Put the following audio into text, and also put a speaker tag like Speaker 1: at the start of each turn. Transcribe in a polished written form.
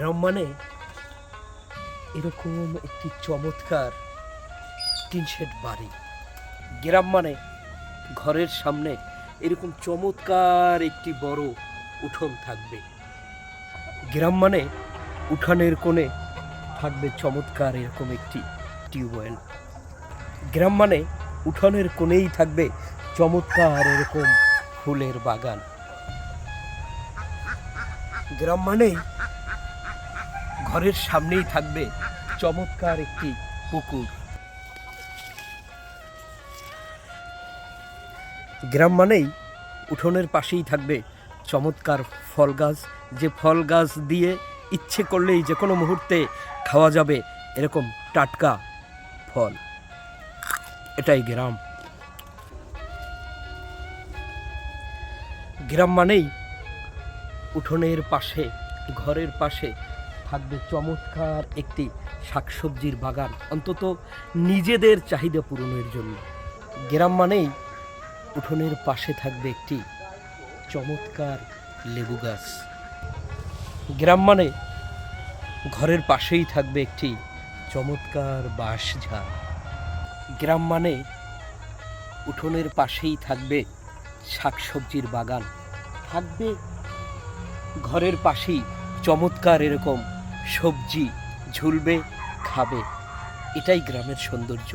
Speaker 1: গ্রাম মানে এরকম একটি চমৎকার টিন শেড বাড়ি। গ্রাম মানে ঘরের সামনে এরকম চমৎকার একটি বড় উঠোন থাকবে। গ্রাম মানে উঠানের কোণে থাকবে চমৎকার এরকম একটি টিউবওয়েল। গ্রাম মানে উঠানের কোণেই থাকবে চমৎকার এরকম ফুলের বাগান। গ্রাম মানেই ঘরের সামনেই থাকবে চমৎকার একটি পুকুর। গ্রাম মানেই উঠোনের পাশেই থাকবে চমৎকার ফল গাছ, যে ফল গাছ দিয়ে ইচ্ছে করলেই যে কোনো মুহূর্তে খাওয়া যাবে এরকম টাটকা ফল। এটাই গ্রাম। গ্রাম মানেই উঠোনের পাশে, ঘরের পাশে থাকবে চমৎকার একটি শাকসবজির বাগান, অন্তত নিজেদের চাহিদা পূরণের জন্য। গ্রাম মানেই উঠোনের পাশে থাকবে একটি চমৎকার লেবু গাছ। গ্রাম মানে ঘরের পাশেই থাকবে একটি চমৎকার বাঁশঝাড়। গ্রাম মানে উঠোনের পাশেই থাকবে শাকসবজির বাগান, থাকবে ঘরের পাশেই চমৎকার এরকম সবজি ঝুলবে, খাবে। এটাই গ্রামের সৌন্দর্য।